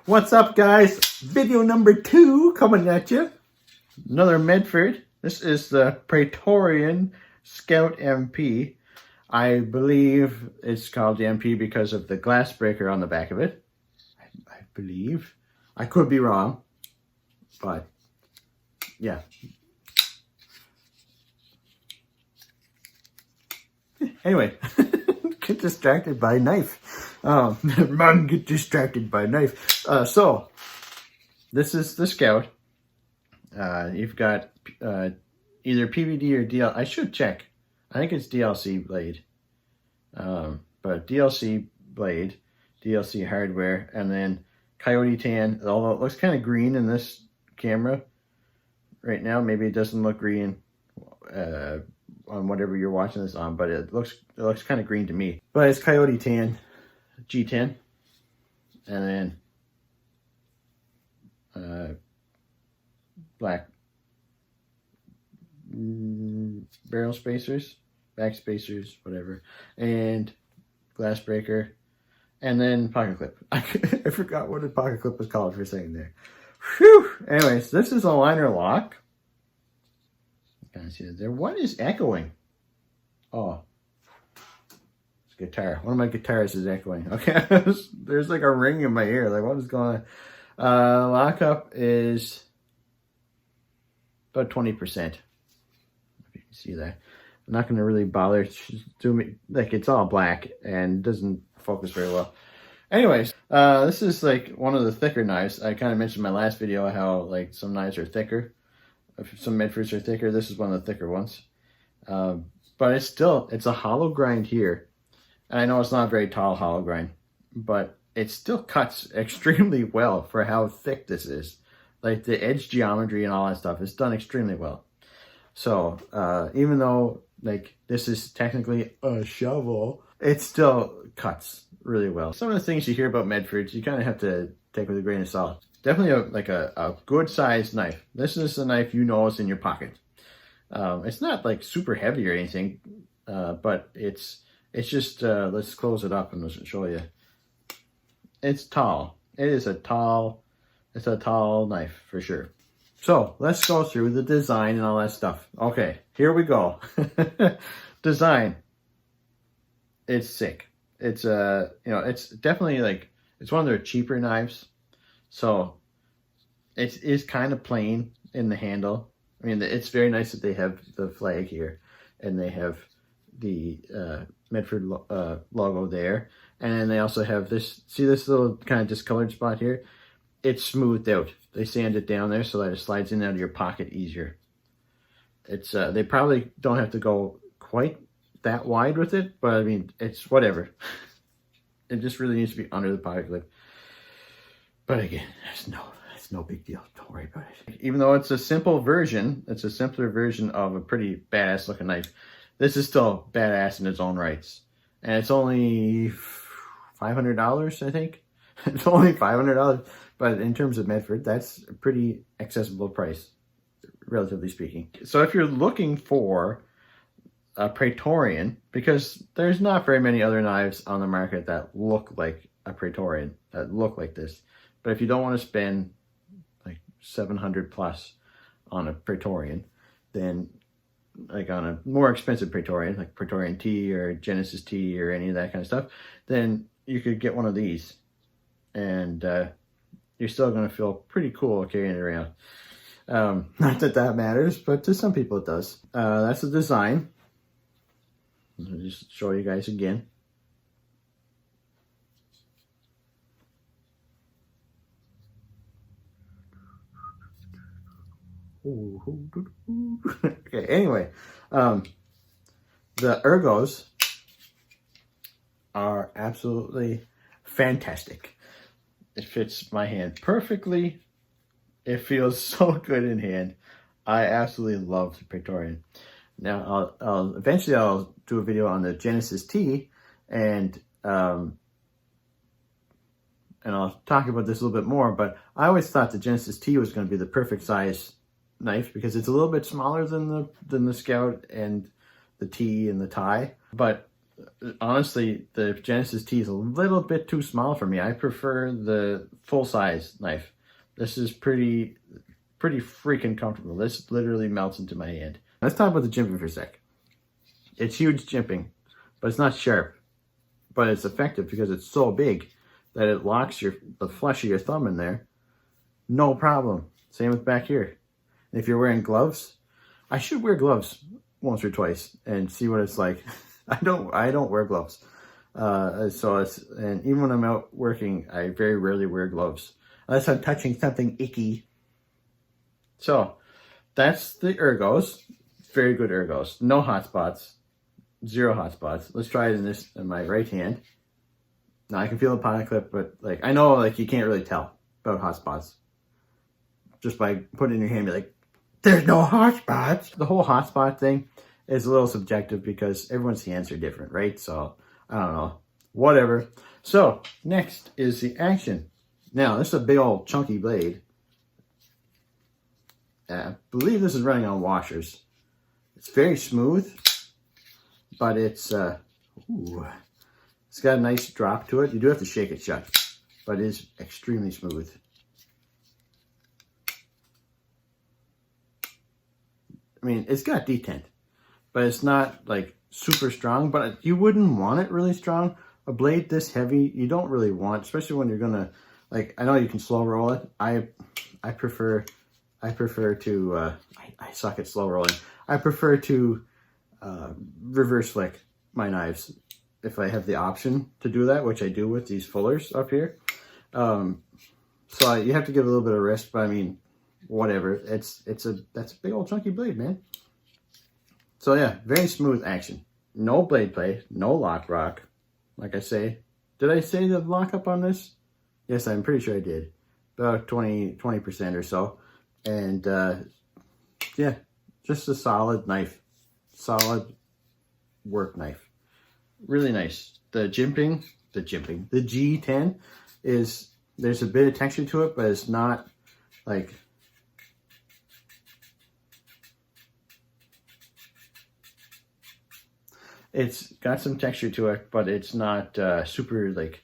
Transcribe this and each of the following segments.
What's up, guys? Video number 2 coming at you. Another Medford. This is the Praetorian Scout MP. I believe it's called the MP because of the glass breaker on the back of it. I believe. I could be wrong, but yeah. Anyway, get distracted by knife. Man, get distracted by knife. So, this is the Scout. You've got either PVD or DL. I should check. I think it's DLC blade. But DLC blade, DLC hardware, and then Coyote Tan. Although it looks kind of green in this camera right now. Maybe it doesn't look green on whatever you're watching this on, but it looks kind of green to me. But it's Coyote Tan G10, and then black barrel spacers, back spacers, whatever, and glass breaker, and then pocket clip. I forgot what the pocket clip was called for a second there. Whew! Anyways, this is a liner lock. You can see it there. What is echoing? Oh, it's a guitar. One of my guitars is echoing. Okay, there's like a ring in my ear. Like, what is going on? Lockup is about 20%. If you can see that. I'm not going to really bother zooming. Like, it's all black and doesn't focus very well. Anyways, this is like one of the thicker knives. I kind of mentioned in my last video how like some knives are thicker. Some Medfords are thicker. This is one of the thicker ones. But it's a hollow grind here. And I know it's not a very tall hollow grind, but it still cuts extremely well for how thick this is. Like the edge geometry and all that stuff is done extremely well. So even though like this is technically a shovel, it still cuts really well. Some of the things you hear about Medfords, you kind of have to take with a grain of salt. Definitely a good sized knife. This is a knife you know is in your pocket. It's not like super heavy or anything, but it's just, let's close it up and let's show you. It's tall. It's a tall knife for sure. So let's go through the design and all that stuff. Okay, here we go. Design. It's sick. It's it's definitely like, it's one of their cheaper knives. So it is kind of plain in the handle. I mean, it's very nice that they have the flag here and they have the Medford logo there. And then they also have this, see this little kind of discolored spot here? It's smoothed out. They sand it down there so that it slides in and out of your pocket easier. It's they probably don't have to go quite that wide with it, but I mean, it's whatever. It just really needs to be under the pocket clip. But again, it's no big deal. Don't worry about it. Even though it's a simple version, it's a simpler version of a pretty badass looking knife. This is still badass in its own rights. And it's only $500, I think. It's only $500. But in terms of Medford, that's a pretty accessible price, relatively speaking. So if you're looking for a Praetorian, because there's not very many other knives on the market that look like a Praetorian, that look like this. But if you don't want to spend like $700 plus on a Praetorian, then like on a more expensive Praetorian, like Praetorian T or Genesis T or any of that kind of stuff, then you could get one of these. And you're still going to feel pretty cool carrying it around. Not that that matters, but to some people it does. That's the design. I'll just show you guys again. Okay, anyway, the ergos are absolutely fantastic. It fits my hand perfectly. It feels so good in hand. I absolutely love the Praetorian. Now, eventually I'll do a video on the Genesis T, and I'll talk about this a little bit more, but I always thought the Genesis T was going to be the perfect size knife because it's a little bit smaller than the Scout and the T and the tie, but honestly, the Genesis T is a little bit too small for me. I prefer the full-size knife. This is pretty freaking comfortable. This literally melts into my hand. Let's talk about the jimping for a sec. It's huge jimping, but it's not sharp. But it's effective because it's so big that it locks the flesh of your thumb in there. No problem. Same with back here. If you're wearing gloves, I should wear gloves once or twice and see what it's like. I don't wear gloves. And even when I'm out working, I very rarely wear gloves unless I'm touching something icky. So that's the ergos. Very good ergos. No hot spots. 0 hot spots. Let's try it in my right hand. Now I can feel the pocket clip, but like I know like you can't really tell about hot spots just by putting it in your hand. Be like, there's no hot spots. The whole hot spot thing is a little subjective because everyone's hands are different, right? So I don't know, whatever. So next is the action. Now this is a big old chunky blade. I believe this is running on washers. It's very smooth, but it's got a nice drop to it. You do have to shake it shut, but it is extremely smooth. I mean, it's got detent, but it's not like super strong, but you wouldn't want it really strong. A blade this heavy, you don't really want, especially when you're gonna, like, I know you can slow roll it. I prefer to, I suck at slow rolling. I prefer to reverse flick my knives if I have the option to do that, which I do with these fullers up here. So you have to give a little bit of risk, but I mean, whatever. That's a big old chunky blade, man. So yeah, very smooth action. No blade play, no lock rock. Like I say, did I say the lockup on this? Yes, I'm pretty sure I did. About 20% or so. And yeah, just a solid knife. Solid work knife. Really nice. The G10 is, there's a bit of texture to it, but it's not like, it's got some texture to it, but it's not super like,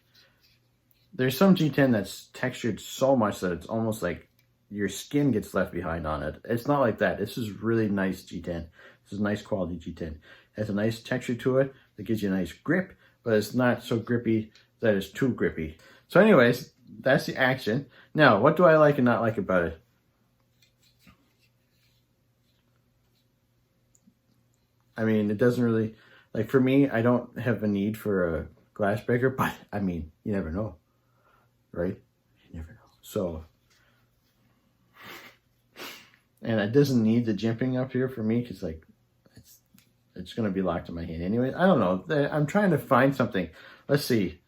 there's some G10 that's textured so much that it's almost like your skin gets left behind on it. It's not like that. This is really nice G10. This is nice quality G10. It has a nice texture to it that gives you a nice grip, but it's not so grippy that it's too grippy. So anyways, that's the action. Now, what do I like and not like about it? I mean, it doesn't really, like for me, I don't have a need for a glass breaker, but I mean, you never know, right? You never know. So, and it doesn't need the jimping up here for me because like, it's going to be locked in my hand anyway. I don't know. I'm trying to find something. Let's see.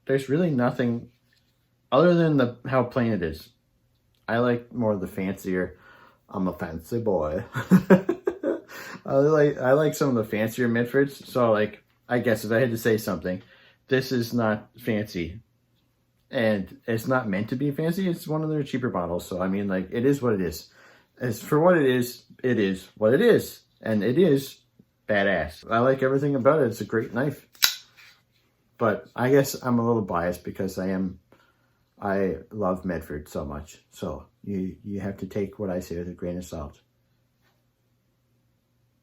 There's really nothing other than how plain it is. I like more of the fancier. I'm a fancy boy. I like some of the fancier Medfords. So like, I guess if I had to say something, this is not fancy. And it's not meant to be fancy. It's one of their cheaper bottles. So I mean, like, it is what it is. As for what it is what it is. And it is badass. I like everything about it. It's a great knife. But I guess I'm a little biased because I love Medford so much. So you have to take what I say with a grain of salt.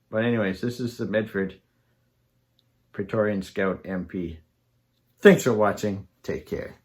But anyways, this is the Medford Praetorian Scout MP. Thanks for watching. Take care.